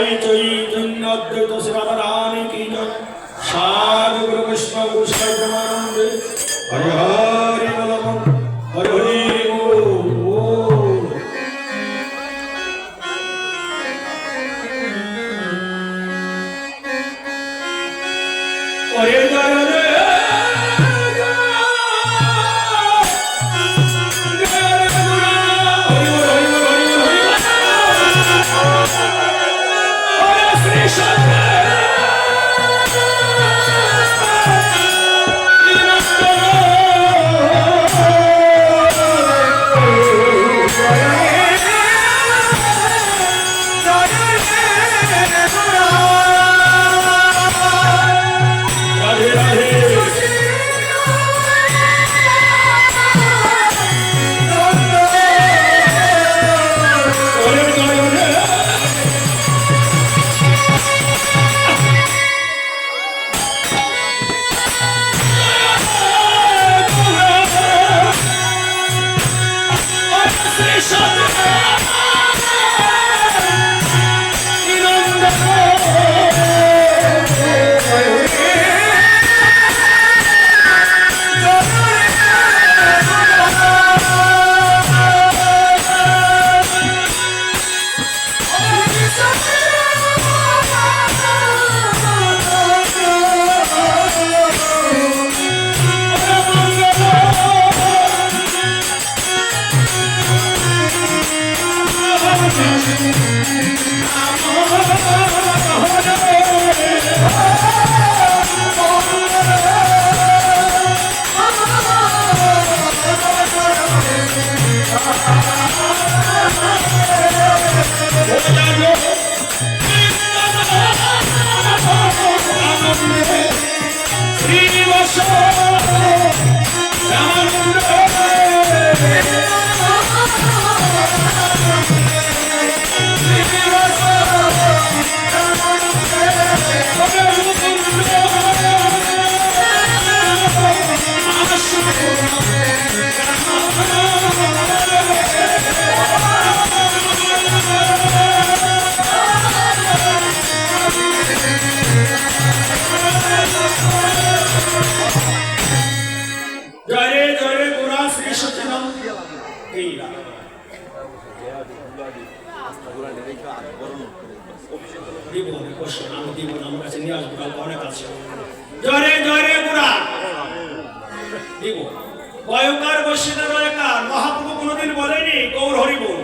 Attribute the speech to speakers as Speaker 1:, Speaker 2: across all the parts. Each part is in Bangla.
Speaker 1: নিতাই চৈতন্য অদ্বৈত শ্রীরাধারানী কি জয়। সাধু গুরু কৃষ্ণ গোস্বামী হরে হরে বল হরে হরে বল। হরে জয় রে মহাপ্রভু কোনদিন বলেনি গৌর হরি বল।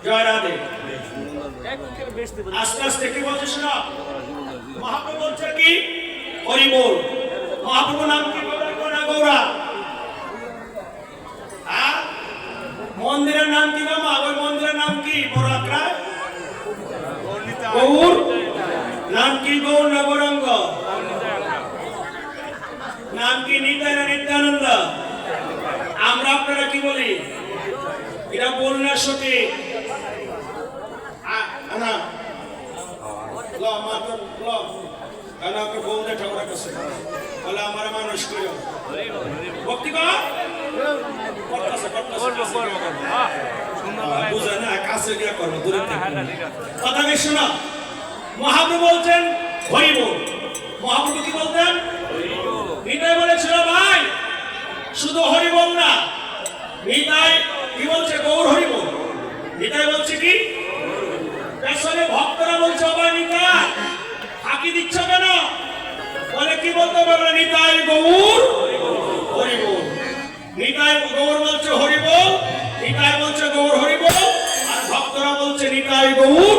Speaker 1: জয় রাধে। আস্তে আস্তে কি বলছে শোনা, মহাপ্রভু বলছে কি হরি বল। মহাপ্রভু নাম কি না গৌরা? মন্দিরের নাম কি বাবা? ওই মন্দিরের নাম কি? বড় আক্রায় গৌর। নাম কি গৌর না গৌরাঙ্গ? নাম কি নিতাই না নিত্যানন্দ? আমরা আপনারা কি বলি? এটা বলুন না সঠিক। আমার মানুষ ভক্তি বুঝে না, কাছে গিয়ে করবো দূরে কথা বেশ শোনা। মহাপ্রভু বলছেন হরি বল। মহাপ্রভু কি বলতেন? নিতাই বলেছিল ভাই শুধু হরি বল না, নিতাই কি বলছে? গৌর হরি বল। নিতাই বলছে কি? আসলে ভক্তরা বলছে ভাই নিতাই ফাঁকি দিচ্ছ কেন? বলে কি বলতে পারবে? নিতাই গৌর হরি বল। নিতাই গৌর বলছে হরি বল, নিতাই বলছে গৌর হরি বল, আর ভক্তরা বলছে নিতাই গৌর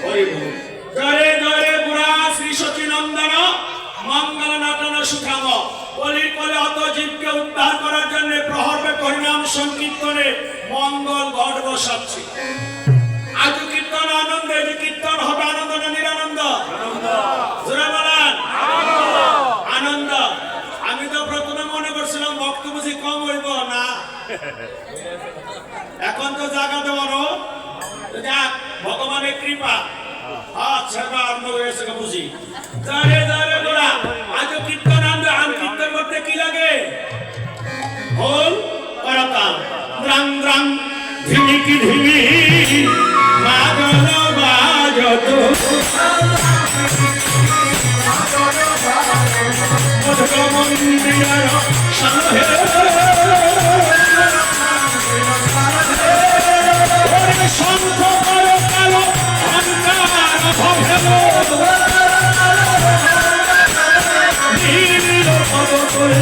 Speaker 1: হরি বল। জয় জয় গুরা শ্রী সচি নন্দন মঙ্গল নাটন সুখাম। বলির কলে অত জীবকে উদ্ধার করার জন্য প্রহর্বে হরিনাম সংকীর্তনে মঙ্গল ঘট বসাচ্ছে। আজ কীর্তন আনন্দে, যে কীর্তন হবে আনন্দ না নিরানন্দ? জোরে বলেন আনন্দ। আমি তো প্রথমে মনে করছিলাম ভক্ত বুঝি কম হইব না, এখন তো জায়গা দেওয়ারও যাক ভগবানের কৃপা। আচ্ছা আরম্ভ হয়েছে বুঝি। জয় জয় গোরা আজ কীর্তন আনন্দ। আন কীর্তন করতে কি লাগে? হোল করতাম দ্রাং দ্রাং ধিমিকি ধিমি মাগ তো মন্দির সাহে শঙ্খ কালো কালো অন্ধকার ভবেল নীল পদ করে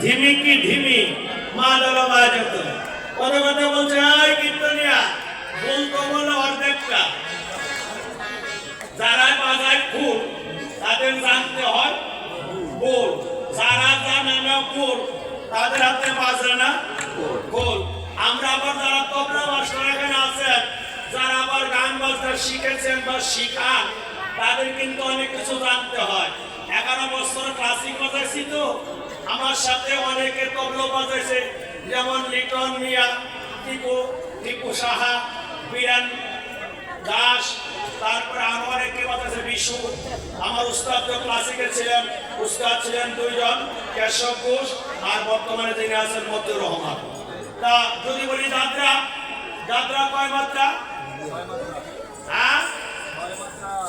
Speaker 1: ধিমিকি ধিমি মা দলা বাজত কথা কথা বলছে আই কীর্তনিয়া ভুল তো বললো অর্ধেকটা যারা বাজায় ফুল তাদের জানতে হয় ফুল যারা জানে না ফুল তাদের হাতে বাজে না ফুল আমরা আবার যারা তবলা মাস্টার এখানে আছেন যারা আবার গান বাজনা শিখেছেন বা শিখান তাদের কিন্তু অনেক কিছু জানতে হয় 11 বছর ক্লাসিক বাজাইছি তো আমার সাথে অনেকে তবলা বাজাইছে যেমন লিটন মিয়া টিপু সাহা বীরেন দাস তারপরে আরো অনেকে বাজাইছে বিশু আমার উস্তাদ তো ক্লাসিকে ছিলেন উস্তাদ ছিলেন 2 জন কেশব ঘোষ আর বর্তমানে যিনি আছেন মতিউর রহমান তা যদি বলি দাদরা দাদরা কয় মাত্রা হ্যাঁ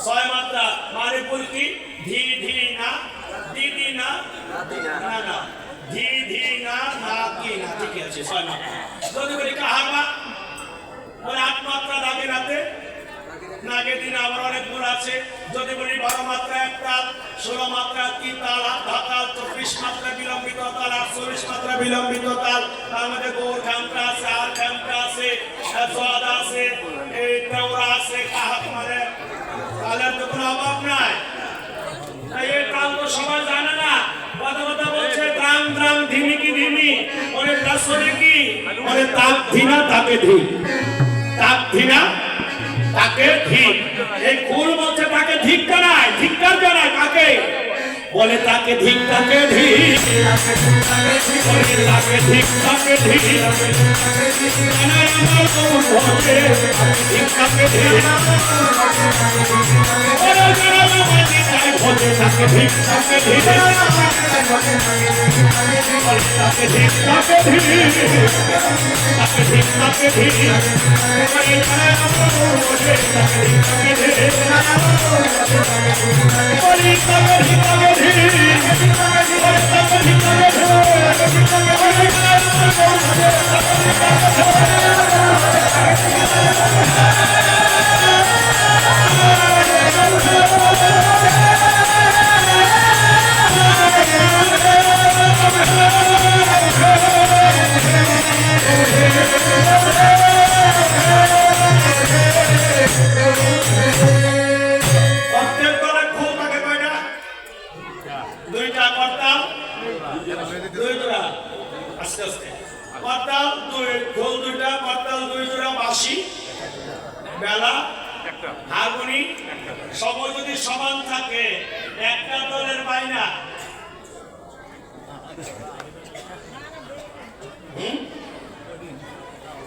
Speaker 1: 6 মাত্রা মানে বলকি ধি ধি না দিদি না না না ধি ধি না না কি না ঠিক আছে 6 মাত্রা যদি বলি কাহারবা বলে 8 মাত্রা দাগে রাতে নাগে দিন আবার অনেক গুণ আছে যদি বলি 12 মাত্রা এক তাল 16 মাত্রা তিন তাল আধা তাল 24 মাত্রা বিলম্বিত তাল 48 মাত্রা বিলম্বিত তাল তার মধ্যে গৌর খামটা আছে আর খামটা আছে সোয়াদ আছে এই তেওরা আছে কাহাত মানে তালের তো কোনো অভাব নাই এই তাল তো সবাই জানে না কথা কথা বলছে দ্রাম দ্রাম ধিমিকি ধিমি অনেক রাসনে কি অনেক তাক ধিনা তাকে ধি তাক ধিনা তাকে ঠিক এই ফুল বলছে তাকে ধিক্কার নাই ধিক্কার জানায় কাকে বলে তাকে ধিক তাকে ধিক বলে তাকে ধিক তাকে ধিক জানায় আমার গৌর ভজে ধিক তাকে ধিক বলে জানায় আমার নিতাই ভজে তাকে ধিক তাকে ধিক বলে তাকে ধিক তাকে ধিক তাকে ধিক তাকে ধিক বলে জানায় আমার গৌর ভজে তাকে ধিক তাকে ধিক বলে তাকে ধিক তাকে ধিক হারমোনি সময় যদি সমান থাকে একটা দলের বাইনা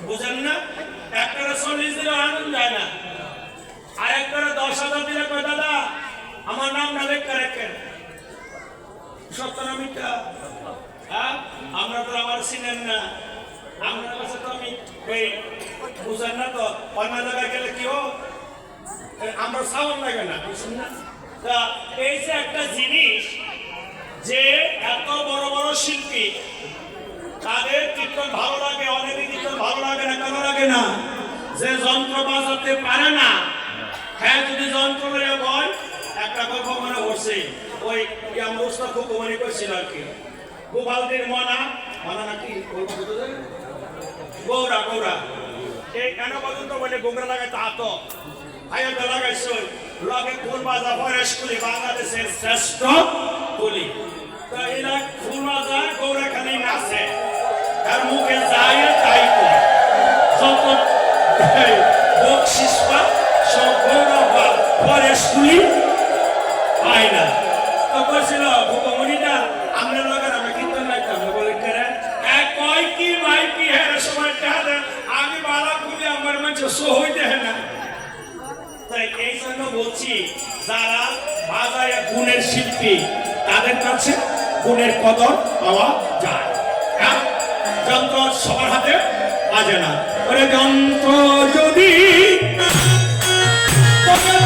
Speaker 1: বুঝেন না একটা 40 দিলে আনন্দ যায় না আর একটা 10,000 দিলে কয় দাদা আমার নাম না লেখা রাখেন সত্যনামিটা হ্যাঁ আমরা তো আমার চিনেন না আপনার কাছে তো আমি এই বুঝেন না তো অন্য জায়গায় গেলে কি হোক আমরা সাউন্ড লাগে না বুঝছেন না তা এই যে একটা জিনিস যে এত বড় বড় শিল্পী তাদের কীর্তন ভালো লাগে অনেকের কীর্তন ভালো লাগে না কেন লাগে না যে যন্ত্র বাজাতে পারে না হ্যাঁ যদি যন্ত্র নিয়ে বয় একটা গল্প মনে পড়ছে ওই আমার উস্তাদ খুব মনে করছিল আর কি গোপালদের মনা মনা নাকি গৌরা গৌরা এই কেন পর্যন্ত বলে গোংরা লাগাই তা তো ভাইয়া লাগাইছে লগে ফুল বাজা ফরেস্ট কুলি বাংলাদেশের শ্রেষ্ঠ কুলি তো এরা ফুল বাজা গৌরা খালি নাচে আর মুখে যায় তাই যত বকশিস পা সব গৌরা বা ফরেস্ট কুলি পায় না তো বলছিল ভূপমণিটা আমরা লগের আমি কীর্তন লাগতাম বলে কেন এক কয় কি ভাই কি হ্যাঁ সময় আমি বালা খুলি আমার মানুষ সহই দেয় না তাই এই জন্য বলছি যারা বাজারে গুণের শিল্পী তাদের কাছে গুণের কদর পাওয়া যায়। হ্যাঁ, যন্ত্র সবার হাতে বাজে না। ওরে যন্ত্র যদি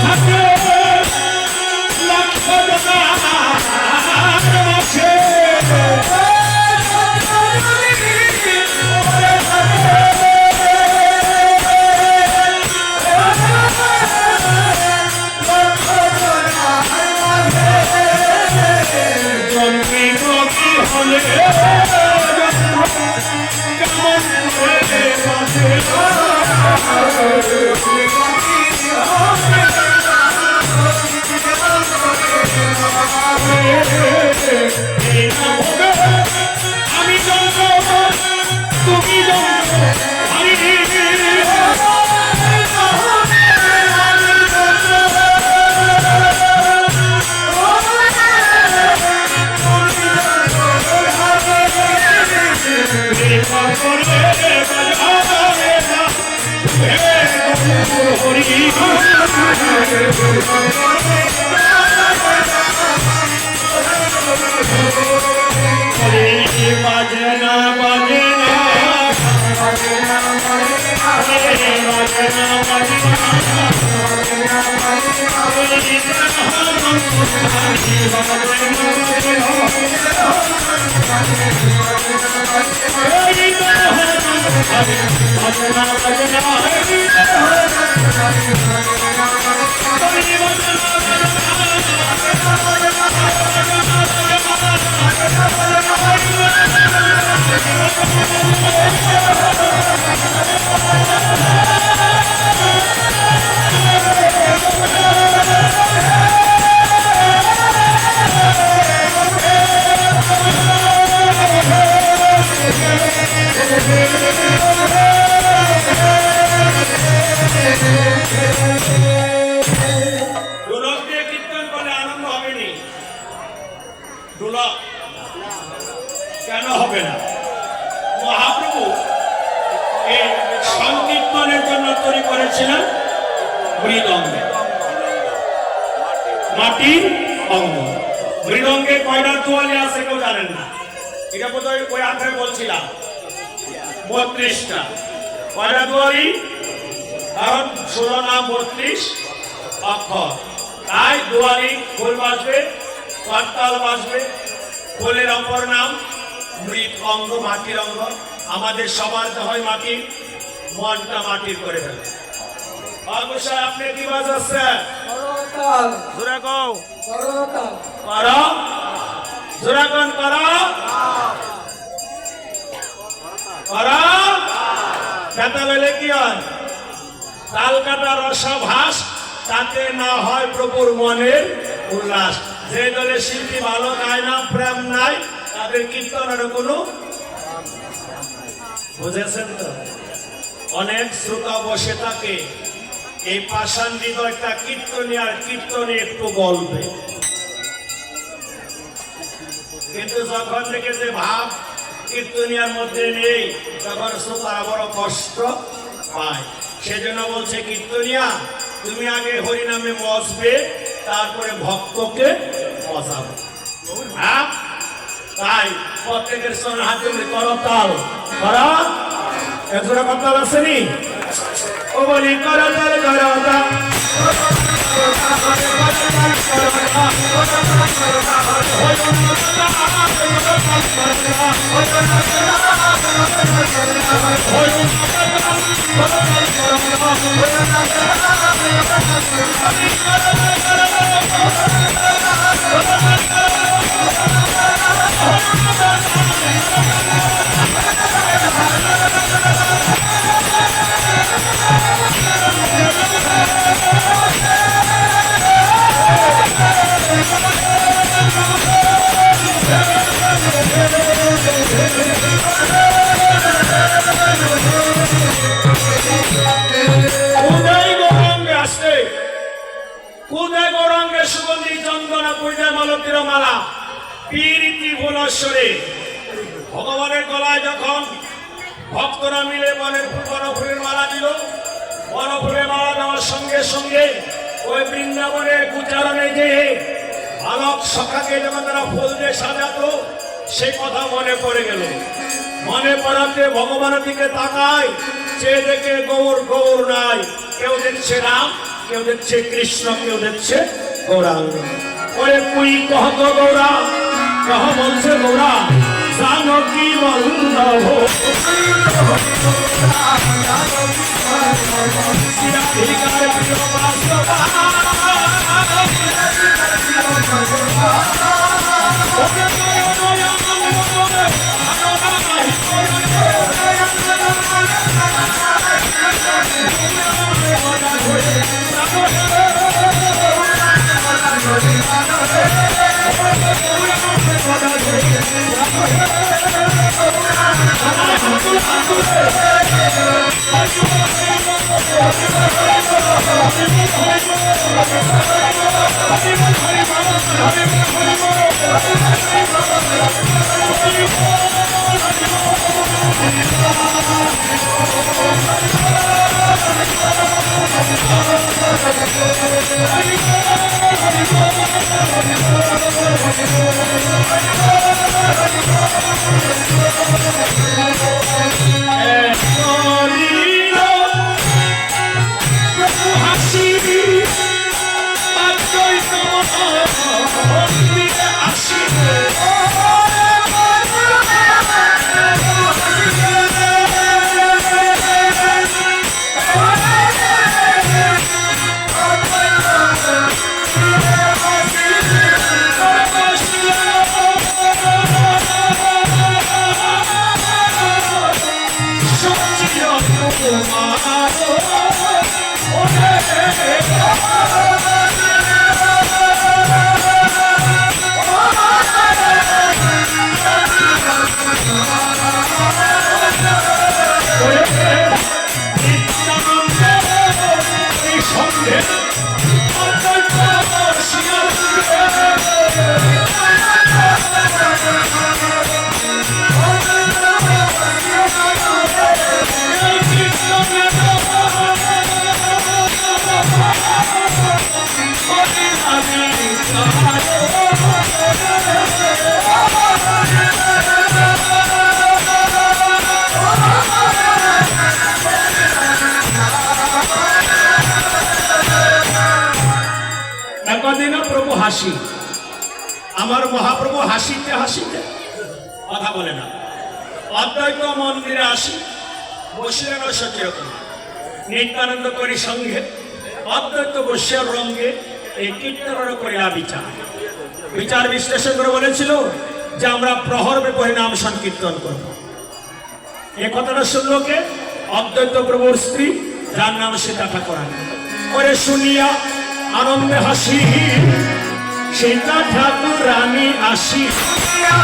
Speaker 1: থাকে লক্ষ আমি তুমি বাজনা বাজনা কেন হবে না? মহাপ্রভু এই সংকীর্তনের জন্য তৈরি করেছিলেন মৃদঙ্গ, মাটির অঙ্গ। মৃদঙ্গে কয়টা তোয়ালি আছে কেউ জানেন না? এটা বোধহয় ওই আখড়ে বলছিলাম 32টা। কয়টা তোয়ালি? কারণ 16 না 32 অক্ষর, তাই দুয়ারি খোল বাজবে, করতাল বাজবে। খোলের অপর নাম মৃত অঙ্গ, মাটির অঙ্গ। আমাদের সবার হয় মাটির, মনটা মাটির করে ফেলে। অবশ্যই আপনি কি বাজাচ্ছেন? জোরে কও, করো, জোরে কোন করো, করো। কাটা লইলে কি হয়? তাল কাটা রসাভাস, তাতে না হয় প্রভুর মনের উল্লাস। যে দলে শিল্পী ভালো গায় না, প্রেম নাই, তাদের কীর্তনের কোনো বুঝেছেন তো? অনেক শ্রোতা বসে থাকে এই পাষাণ হৃদয়টা কীর্তনী আর কীর্তনে একটু গল্পে, কিন্তু যখন থেকে যে ভাব কীর্তনিয়ার মধ্যে নেই তখন শ্রোতারা বড় কষ্ট পায়। সেজন্য বলছে কীর্তনিয়া তুমি আগে হরিনামে মজবে, তারপরে ভক্তকে মজাবে। হ্যাঁ, তাই প্রত্যেকের সঙ্গে হাতে করতাল করা, একজোড়া করতাল আসেনি? ও বলি করতাল করতাল ভগবানের গলায় যখন ভক্তরা মিলে বনফুলের মালা দিল, বনফুলের মালা দেওয়ার সঙ্গে সঙ্গে ওই বৃন্দাবনে গুচারণে যে বালক সখাকে যখন তারা ফুল দিয়ে সাজাতো সে কথা মনে পড়ে গেল। মনে পড়াতে ভগবানের দিকে তাকায়, যে দেখে গৌর গৌর নাই, কেউ দেখছে রাম, কেউ দেখছে কৃষ্ণ, কেউ দেখছে গৌরাঙ্গ। ওরে কুই কহত গৌরা, কহ বলছে গৌরা, জানো কি বল্লভ প্রভু হাসি, আমার মহাপ্রভু হাসিতে হাসিতে কথা বলে না। অদ্বৈত মন্দিরে আসি, বসলেন সচেতন নিত্যানন্দ করি সঙ্গে, অদ্বৈত বস্যার রঙ্গে এই কীর্তনের করে বিচার বিচার বিশ্লেষণ করে বলেছিল যে আমরা প্রহরবে পরিণাম সংকীর্তন করব। এ কথাটা শুনলো কে? অদ্বৈত প্রভুর স্ত্রী, যার নাম সীতা ঠাকুরানী। ওরে শুনিয়া আনন্দে হাসি, সীতা ঠাকুরানী আসি, শুনিয়া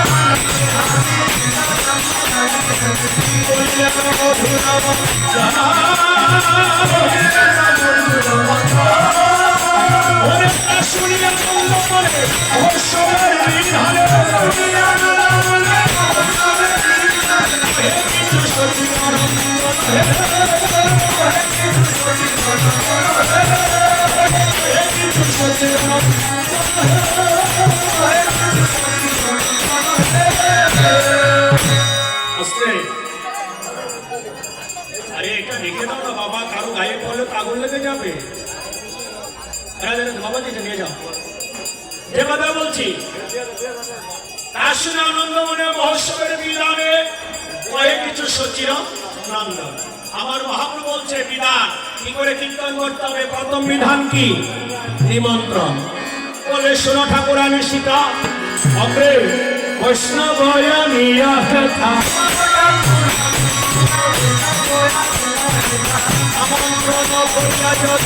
Speaker 1: আরে এটা রেখে দাও না বাবা, কারো গায়ে পড়লে আগুন লেগে যাবে। বাবা যেটা নিয়ে যাও, যে কথা বলছি তার শুনে আনন্দ মনে মহোৎসবের বিধানে কয়েক কিছু সচির নন্দন। আমার মহাপ্রভু বলছে বিধান কি করে কীর্তন করতে হবে। প্রথম বিধান কি? নিমন্ত্রণ। বলে শোনো ঠাকুরানী সীতা, অগ্রে বৈষ্ণবয়া কথা আমন্ত্রণ করিয়া যত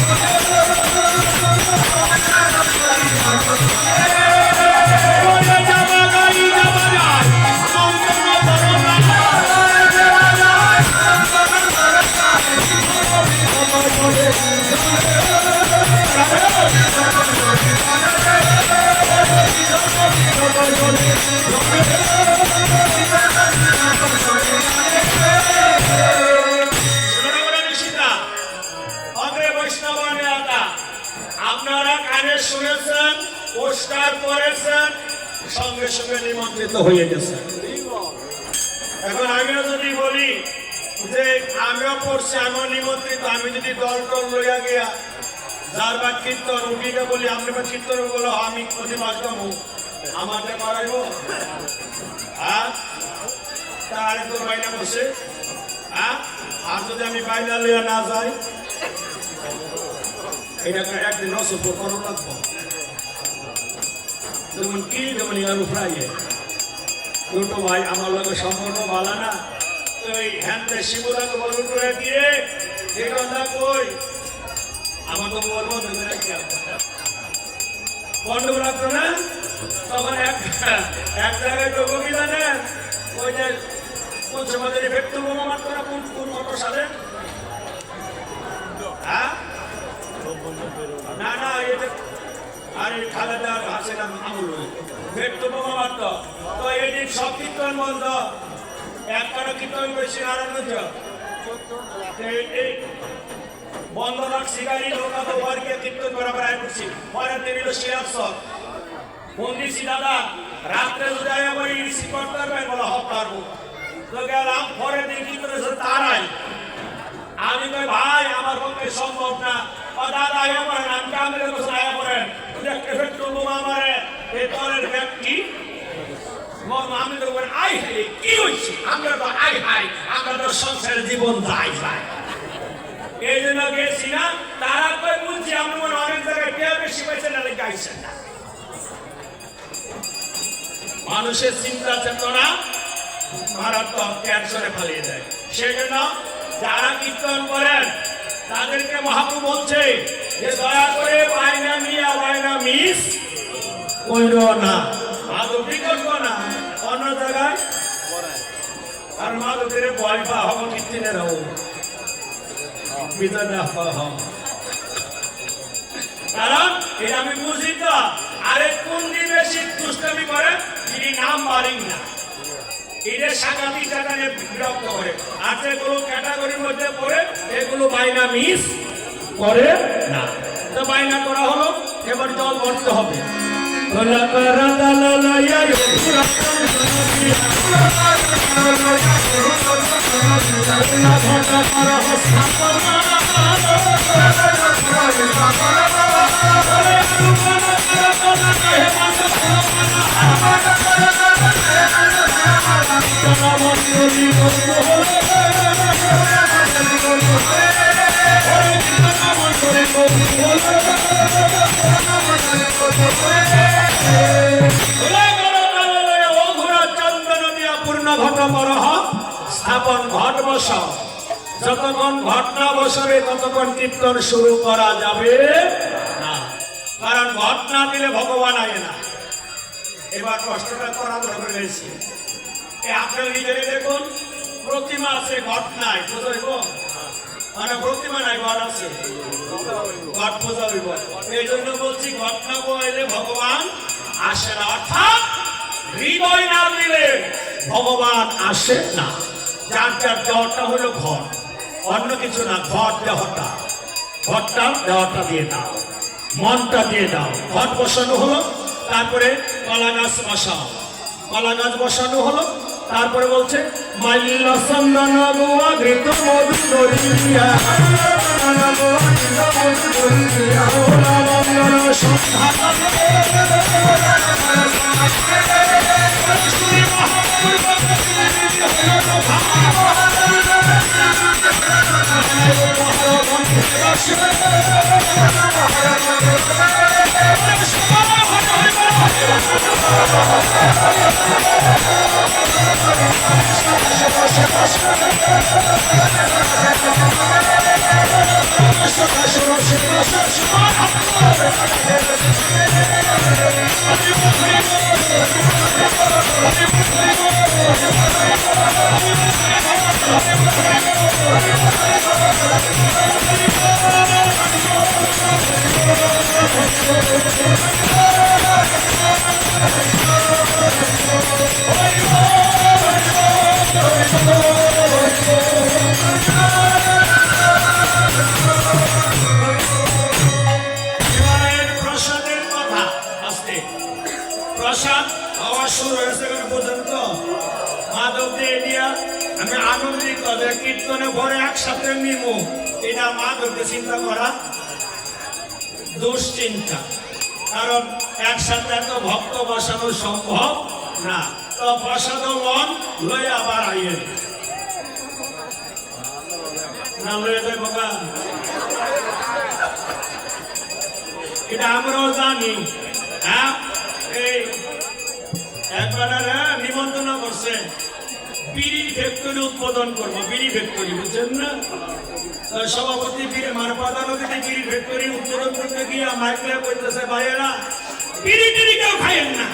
Speaker 1: সঙ্গে নিমন্ত্রিত হয়ে গেছে। এখন আমিও যদি বলি যে আমিও পড়ছি, আমিও নিমন্ত্রিত, আমি যদি দল টল লইয়া গিয়া যার বা কীর্তন উঠিকে বলি আপনি বা কীর্তন বলো আমি প্রতিবাদ করবো, আমাদের মারাইব? হ্যাঁ, তার তো বাইনা বসে। হ্যাঁ, আর যদি আমি বাইনা লইয়া না যাই, এটা একদিন অসভ্য করো লাগবো। যেমন কি যেমন ইয়ার উপরাইয়ে দুটো ভাই আমার লোকের সম্পর্ক ভালো না, ওই হ্যান্ডে শিবুদাকে বল করে দিয়ে না কই আমাকে বলবো গন্ডগোল লাগতো না। তখন এক জায়গায় তো কবিতা নেন, ওই যে কোন সমাজের ব্যক্তি বোমা মারতো না, কোন কোন কত সালে? হ্যাঁ, না না, এটা আরে খালেদা হাসিনা আমল ব্যক্তি বোমা মারতো। তো এদিন সব কীর্তন বন্ধ, একটা কীর্তন বেশি আনন্দ বন্ধ রাখছি গাড়ি লোক ওয়ার্কে কীর্তন বরাবর আয় করছি। পরে টেবিল শিয়ার সব ফোন দিছি, দাদা রাত্রে উদয় আবার রিসিভ করতে পারবেন? বলা হব পারবো। তো গেলাম, পরে দিন কি করেছে তারাই, আমি কই ভাই আমার পক্ষে সম্ভব না। ও দাদা আয়া পড়েন, আমি কামের বসে আয়া পড়েন, এফেক্ট করবো আমারে এই দলের ব্যক্তি। আমি তো আই হাই কি হয়েছে, আমরা তো আই হাই, আমরা তো সংসারের জীবন যাই যায়। এই জন্য গেছি না, তারা কই বলছি আমরা মনে অনেক জায়গায় কে বেশি পাইছে না গাইছেন না। মানুষের চিন্তা চেতনা মারাত্মক ক্যান্সারে ফেলিয়ে দেয়। সেই জন্য যারা কীর্তন করেন তাদেরকে মহাপ্রভু বলছে যে দয়া করে বাইনা মিয়া বাইনা মিস কইর না, মাধবী করবো না অন্য জায়গায়। আর মাধবীর ভয় পা হব কীর্তনের হব কারণ এটা আমি বুঝি তো। আরে কোন দিন বেশি দুষ্টামি করে যিনি নাম মারিন না, এটা সাংঘাতিক জায়গা নিয়ে বিরক্ত করে। আর যেগুলো ক্যাটাগরির মধ্যে পড়ে এগুলো বাইনা মিস করে না। তো বাইনা করা হলো, এবার জল ভরতে হবে। স্থাপন ঘট বসাও, যতক্ষণ ঘট না বসাবে ততক্ষণ কীর্তন শুরু করা যাবে না, কারণ ঘট না দিলে ভগবান আয় না। এবার কষ্টটা করা দরকার রয়েছে। আপনার নিজেরে দেখুন, প্রতিমা আছে ঘট নাই, বুঝাইব মানে প্রতিমা নাই ঘট আছে, ঘট পূজা হইব। এই জন্য বলছি ঘট না বইলে ভগবান আসে না, অর্থাৎ হৃদয় না দিলে ভগবান আসে না। যার যার দেওয়াটা হলো ঘট, অন্য কিছু না। ঘট দেওয়াটা, ঘটটা দেওয়াটা দিয়ে দাও, মনটা দিয়ে দাও। ঘট বসানো হলো, তারপরে কলা গাছ বসাও, কলা গাছ বসানো হলো, তারপরে বলছে মাল্য চন্দন গোয়া ঘৃত মধু দরিয়া প্রসাদ হওয়া শুরু একসাথে নিব, এটা মা ধরতে চিন্তা করা দুশ্চিন্তা, কারণ একসাথে এত ভক্ত বসানো সম্ভব না। তো প্রসাদ মন লই আবার আইয়ে না লয়ে যাই বাবা, এটা আমরাও জানি। হ্যাঁ, এই একবার নিমন্ত্রণ করছে বিড়ি ফ্যাক্টরি উৎপাদন করবো, বিড়ি ফ্যাক্টরি বুঝছেন না? সভাপতি প্রধান অতিথি বিড়ি ফ্যাক্টরি উৎপাদন করতে গিয়ে মাইক্রে বলতেছে ভাইয়েরা বিড়ি টিড়ি কেউ খাইয়েন না,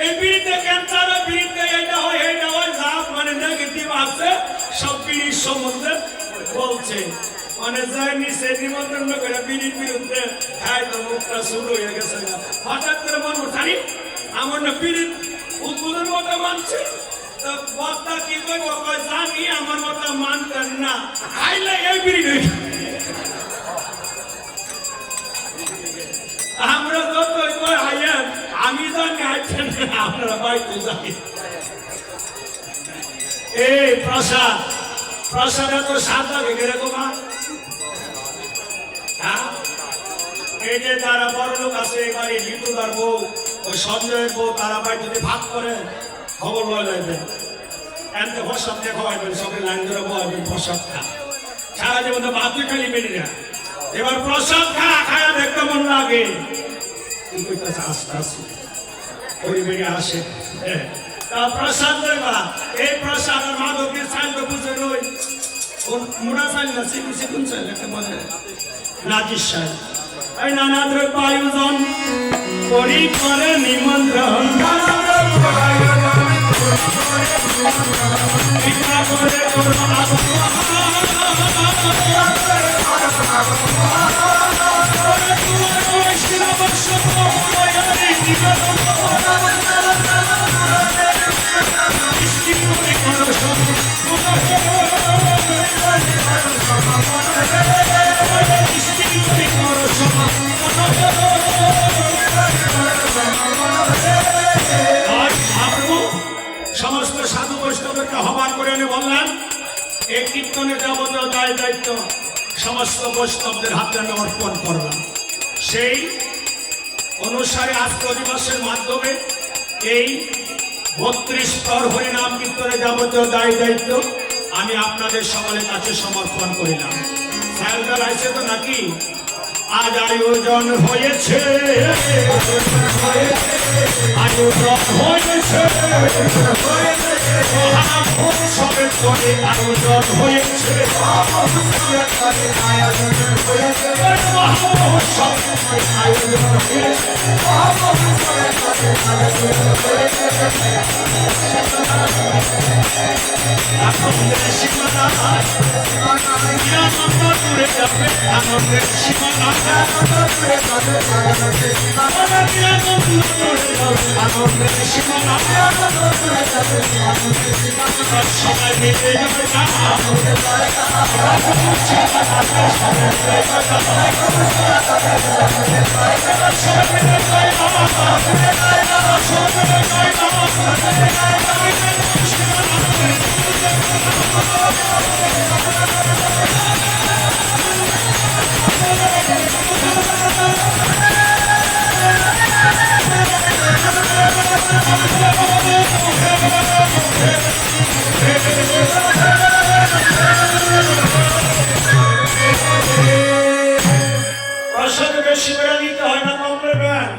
Speaker 1: এই বিড়িতে ক্যান্সার, বিড়িতে এটা হয় এইটা হয়, যা মানে নেগেটিভ আছে সব বিড়ির সম্বন্ধে বলছে। মানে যাই নিচে নিমন্ত্রণ করে বিড়ির বিরুদ্ধে খাই তো মুখটা শুরু হয়ে গেছে। হঠাৎ করে মন উঠানি আমার না বিড়ির উদ্বোধন কথা মানছে, তো বক্তা কি করবো জানি আমার কথা মানতেন না, খাইলে এই বিড়ি নেই। আমরা যত আইয়েন আমি জানি আইছেন আপনারা বাড়িতে যাই। এই প্রসাদ, প্রসাদে তো স্বাদ লাগে কিরকম? এই যে যারা বড় লোক আছে এবারে লিটুদার বউ, ওই সঞ্জয়ের বউ, তারা ভাই যদি ভাগ করে খবর লয় যাইবেন, এনতে প্রসাদ দিয়ে খাওয়াইবেন, সবাই লাইন ধরে খাওয়াইবেন, প্রসাদ খা, সারা জীবন তো ভাত খালি বেরি না। এবার প্রসাদ খা, খায়া দেখতে মন লাগে কি কইতাছে, আস্তে আস্তে ওই বেরি আসে। তা প্রসাদ দেবা, এই প্রসাদ আর মাধবীর চাইল তো বুঝে রই, মোড়া চাইল না, চিকুন চিকুন চাইল একটা বলে নাজির সাহেব। এই নানা দ্রব্য আয়োজন করি করে নিমন্ত্রণ, সমস্ত সাধু বৈষ্ণবকে আহ্বান করে এনে বললেন এই কীর্তনের যাবতীয় দায় দায়িত্ব সমস্ত বৈষ্ণবদের হাতে আমি অর্পণ করলাম। সেই অনুসারে আজকে দিবসের মাধ্যমে এই 32 স্তর হরিনাম কীর্তনের যাবতীয় দায় দায়িত্ব আমি আপনাদের সকলের কাছে সমর্পণ করিলাম। সাহেবদার আইছে তো নাকি? আজ আয়োজন হয়েছে, আয়োজন হয়েছে, মহাউৎসবের পরে আয়োজন হয়েছে, মহাউৎসবের আয়োজন হয়েছে, আনন্দের সীমানা আনন্দ দূরে যাবে, আনন্দের সীমানা সবাই মিলে যাবে বেশি করে নিতে হয় না, কম নেবেন,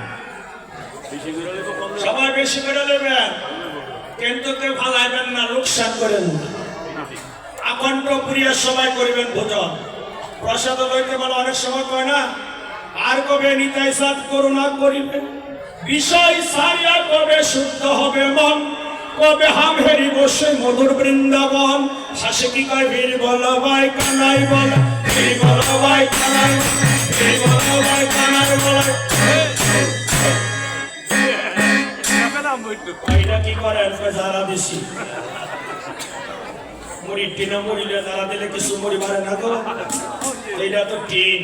Speaker 1: সবাই বেশি করে নেবেন, কিন্তু কেউ ভালাইবেন না, লোকসান করেন না। আকণ্ঠ পুরিয়া সবাই করবেন ভোজন। প্রসাদ লইতে বলে অনেক সময় কয় না, আর কবে নিতাই সাথ করুণা করিবে, বিষয় সারিয়া কবে শুদ্ধ হবে মন, কবে হাম হেরি বসে মধুর বৃন্দাবন। শাসে কি কয় বীর বল ভাই কানাই বল, বীর বল ভাই কানাই, বীর বল ভাই কানাই বল। এটা কি করে যারা বেশি মুড়ি টিনা মুড়িলে যারা দিলে কিছু মুড়ি মারে না তো, এইটা তো টিন।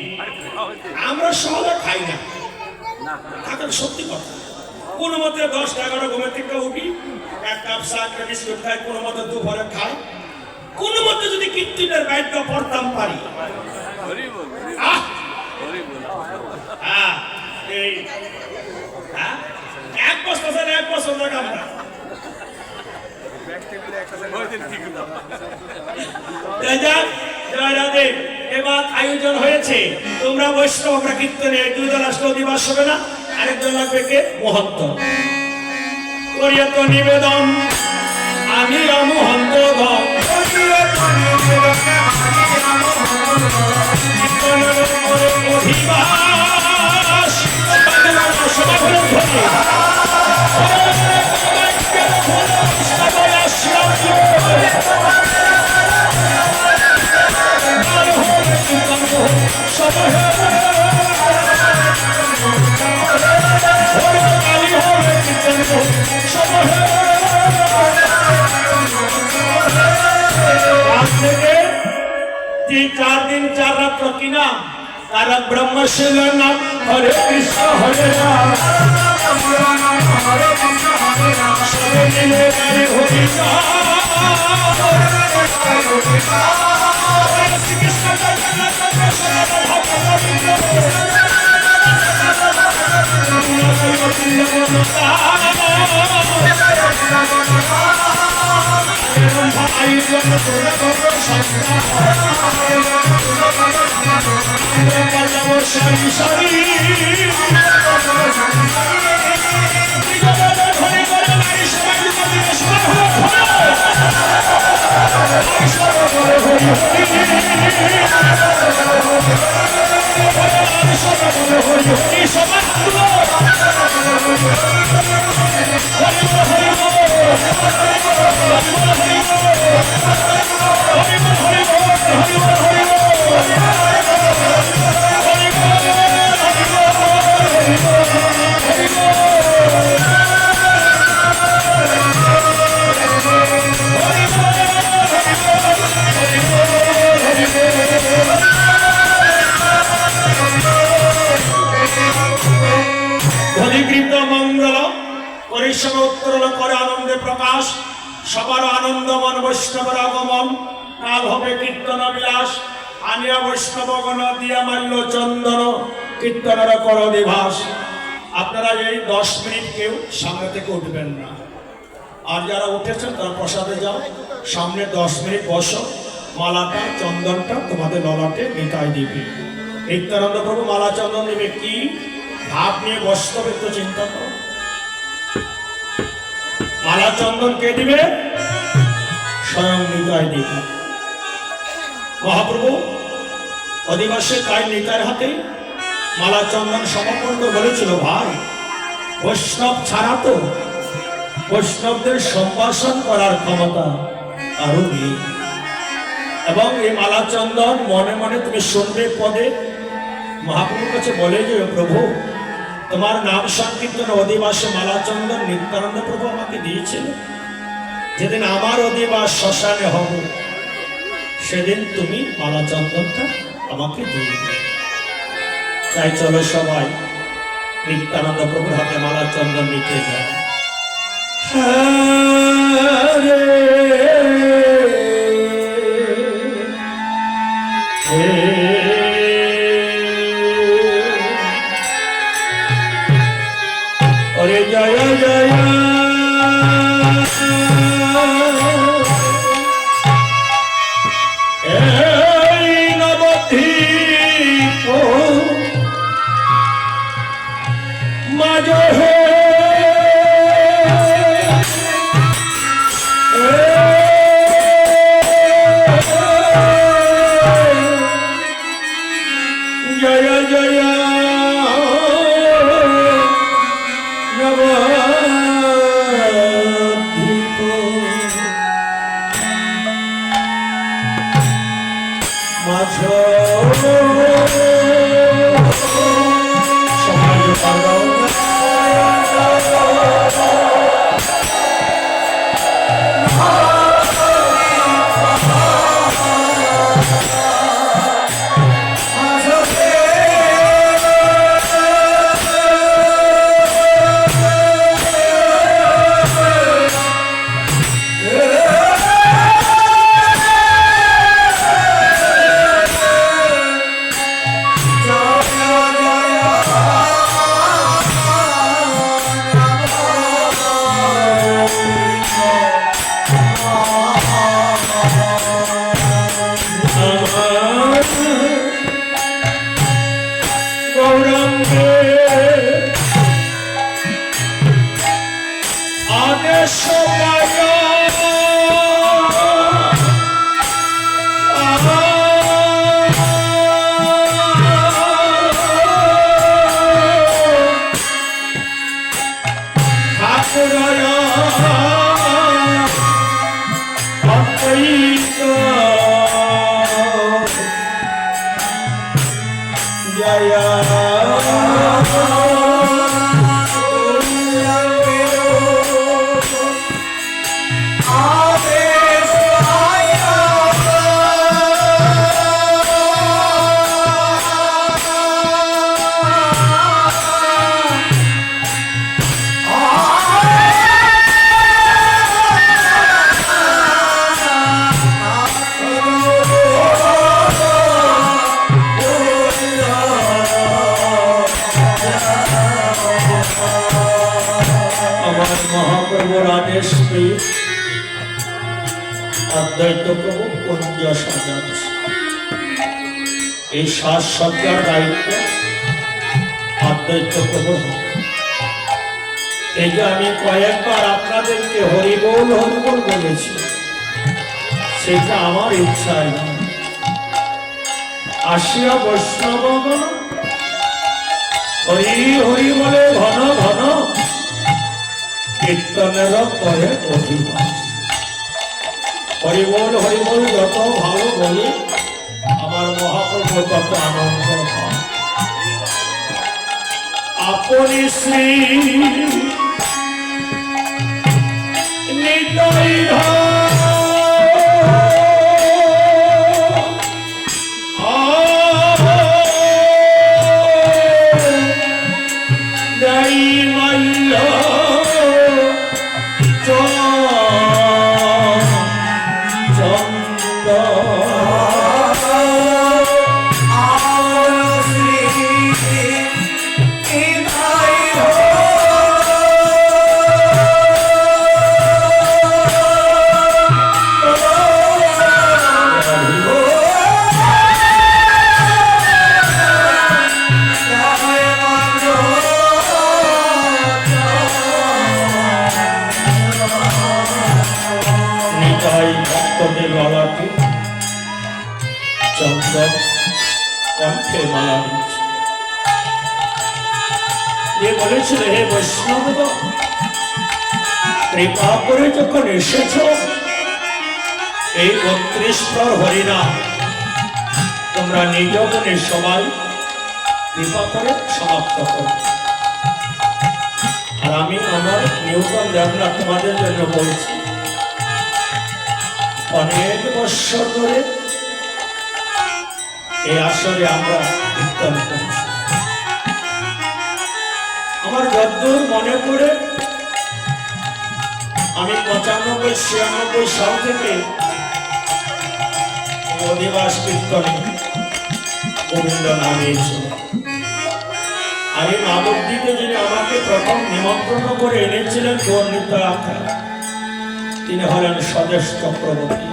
Speaker 1: আমরা সহজে খাই না, সত্যি কথা। কোনো মতে 10-11 ঘুমের থেকে উঠি, এক কাপ চা একটা বিস্কুট খাই, কোনো মতে দুপুরে খাই, কোন মতে যদি কীর্তনের বাক্য পড়তাম পারি, আহ, হ্যাঁ, এই, হ্যাঁ, এক বছর ধরে এক বছর ধরে আমরা এবার আয়োজন হয়েছে, তোমরা বৈষ্ণব, আমরা কীর্তনে দুজন আসলে দিবস হবে না, আরেকজন লাগবে কে? মহন্ত। করিয়া তো নিবেদন আমি মহন্ত অধিবাস चार दिन चार रात की नाम तारक ब्रह्म शिव नाम हरे कृष्ण हरे राम प्रकाश सबार आनंदमन वैष्णवर आगमन काल होबे कीर्तन विलास आनिया वैष्णवगण दिया माल्य चंदन कीर्तनर कर दिभास। আপনারা এই 10 মিনিট কেউ সামনে থেকে উঠবেন না, আর যারা উঠেছেন তারা প্রসাদে যাও, সামনে 10 মিনিট বসো, মালাটা চন্দনটা তোমাদের ললাটে নিতাই দিবে। নিত্যানন্দ প্রভু মালা চন্দন দিবে কি ভাব নিয়ে বসতে হবে তো চিন্তা করো। মালা চন্দন কে দিবে? স্বয়ং নিতাই দিবে। মহাপ্রভু অধিবাসে তাই নিতাইয়ের হাতে মালা চন্দন সমর্পণ করে বলেছিল, ভাই বৈষ্ণব ছাড়া তো বৈষ্ণবদের সম্ভাষণ করার ক্ষমতা আরো নেই, এবং এই মালা চন্দন মনে মনে তুমি শুনবে পদে মহাপ্রভুর কাছে বলে যে প্রভু তোমার নাম সংকীর্তন অধিবাসে মালা চন্দন নিত্যানন্দ প্রভু আমাকে দিয়েছিল, যেদিন আমার অধিবাস শ্মশানে হব সেদিন তুমি মালা চন্দনটা আমাকে দিয়ে দিবে। তাই চলো সবাই নিত্যানন্দ প্রভুর হাতে মালা চন্দন নিতে যায়। हरे जय जय রাজেশ অদ্বৈত প্রভু কুঞ্জ সাজাচ্ছে। এই সাজসজ্জার দায়িত্ব অদ্বৈত প্রভু। এই যে আমি কয়েকবার আপনাদেরকে হরিবোল হরিবোল বলেছি, সেটা আমার ইচ্ছায় না। আসিয়া বৈষ্ণবগণ হরি হরি বলে ঘন ঘন কীর্তনের পরে অধিবাস। হরিবোল হরিবোল যত ভালো বলি আমার মহাপ্রভু তত আনন্দ হয়। আপনি শ্রী নিতাই কণ্ঠে মালা দিচ্ছে। যে বলেছিল হে বৈষ্ণব কৃপা করে যখন এসেছ এই ৩২ প্রহর হরিনাম তোমরা নিজ মনে সবাই কৃপা করে সমাপ্ত করো। আর আমি আমার নিউটন দেবনা তোমাদের জন্য বলছি, অনেক বৎসর ধরে এই আসরে আমরা কীর্তন করছি। আমার যদ্দূর মনে পড়ে আমি ৯৫-৯৬ সাল থেকে অধিবাস কীর্তনে গোবিন্দ নামিয়েছিল। আর এই নবদ্বীপে যিনি আমাকে প্রথম নিমন্ত্রণ করে এনেছিলেন গৌরনীত আখ্যা, তিনি হলেন স্বদেশ চক্রবর্তী।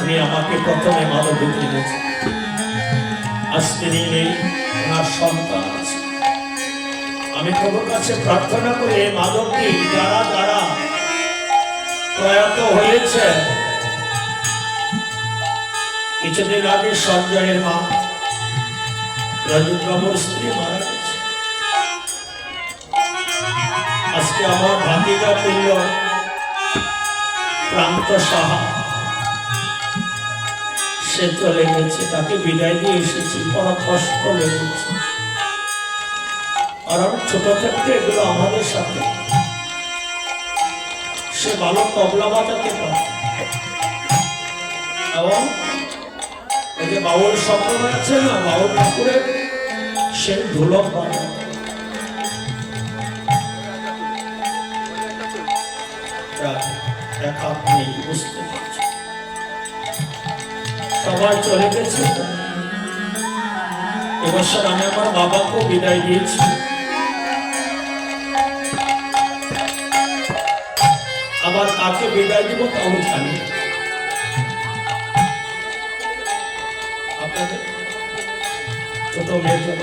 Speaker 1: উনি আমাকে প্রথমে মাধবদ্বীপ এনেছেন। আজ তিনি নেই, ওনার সন্তান আছে। আমি প্রভুর কাছে প্রার্থনা করি এই মাধবদ্বীপ যারা যারা প্রয়াত হয়েছে, কিছুদিন আগে সঞ্জয়ের মা রাজুবাবুর স্ত্রী মারা গেছে। আজকে আমার ভাতিজা তুল্য প্রান্ত সাহা সে চলে গেছে, তাকে বিদায় দিয়ে এসেছি, বড় কষ্ট লেগেছে। আর আমি ছোট থাকতে এগুলো আমাদের সাথে, সে ভালো তবলা বাজাতে পারে এবং এই যে বাউল সম্প্রদায় আছে না, বাউল ঠাকুরের সে ঢোলক বাজায়। এক হাত নেই, বুঝতে পারছি। সবাই চলে গেছে। এবছর আমি আমার বাবাকেও বিদায় দিয়েছি। আবার কাকে বিদায় দিব তাও জানি। আপনাদের ছোট মেয়ের জন্য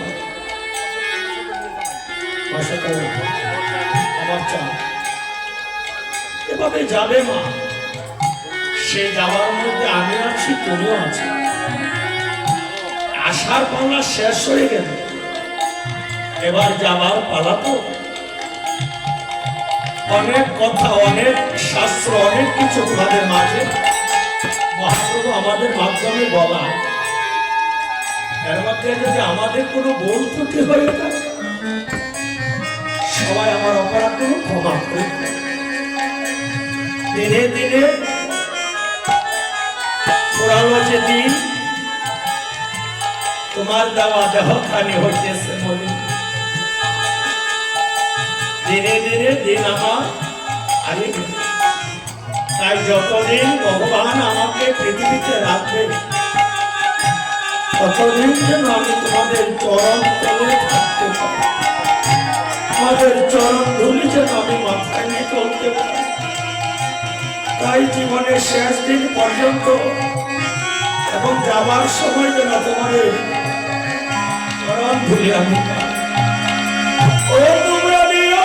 Speaker 1: আমার চা এভাবে যাবে মা। সে যাওয়ার মধ্যে আমি আছি, তুমিও আছি। আসার পালা শেষ হয়ে গেল, এবার যাওয়ার পালা তো। অনেক কথা, অনেক শাস্ত্র, অনেক কিছু তোমাদের মাঝে মহাপ্রভু আমাদের মাধ্যমে বলা। এর মধ্যে যদি আমাদের কোনো ভুল ত্রুটি হয়ে থাকে, সবাই আমার অপরাধ ক্ষমা করে। দিনে দিনে পুরানো যে দিন তোমার দেওয়া দেহখানি হইতেছে মনে, দিনে দিনে দিন আমার হারিয়ে গেল। তাই যতদিন ভগবান আমাকে পৃথিবীতে রাখবে ততদিন যেন আমি তোমাদের চরণ তলে থাকতে পারি। আমাদের চরণ ধুলি যেন আমি মাথায় নিয়ে চলতে পারি। তাই জীবনের শেষ দিন পর্যন্ত এবং যাবার সময় যেন তোমাদের চরণ ধুলি আমি পাই। ও তোমরা দিও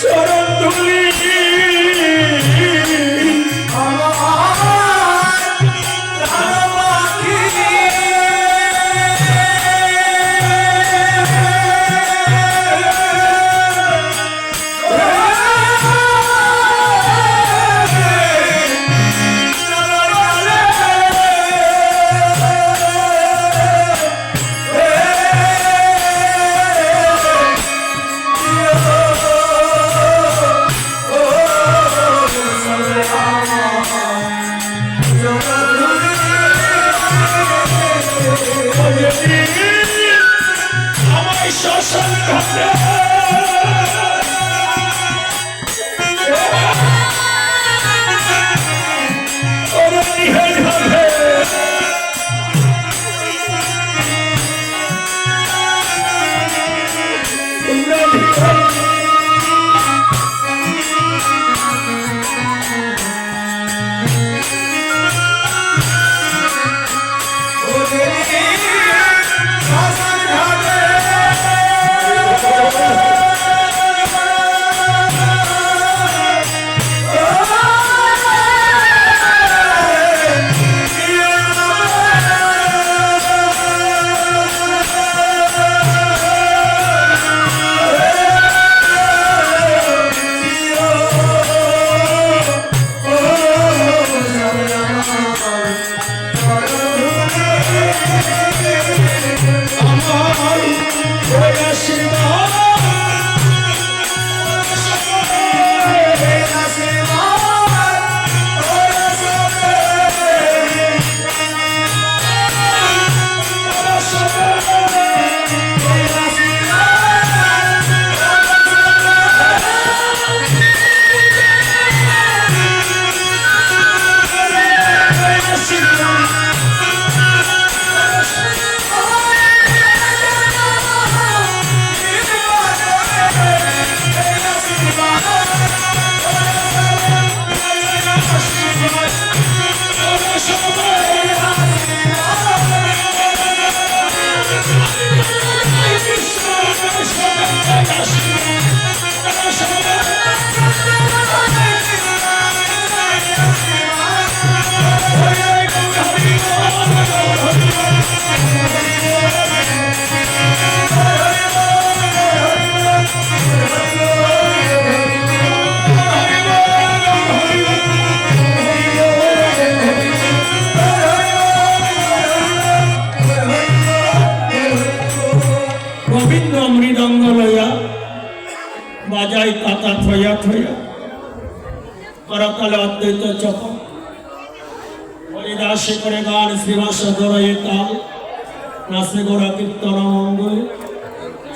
Speaker 1: চরণ ধুলি আমায় শাসন করে Oh, হাতা থইয়া থইয়া করতালে অদ্বৈত চপন হরিদাসে করে গান শ্রীবাস দরয়ে তাল নাচে গোড়া কীর্তন মঙ্গল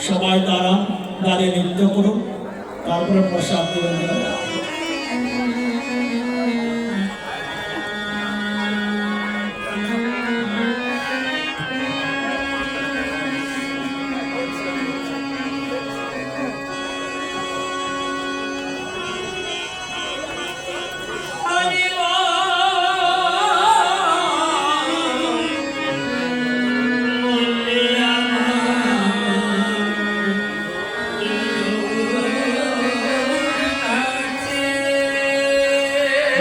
Speaker 1: সবাই দাঁড়ান দাঁড়িয়ে নৃত্য করুন তারপরে প্রসাদ দেবেন।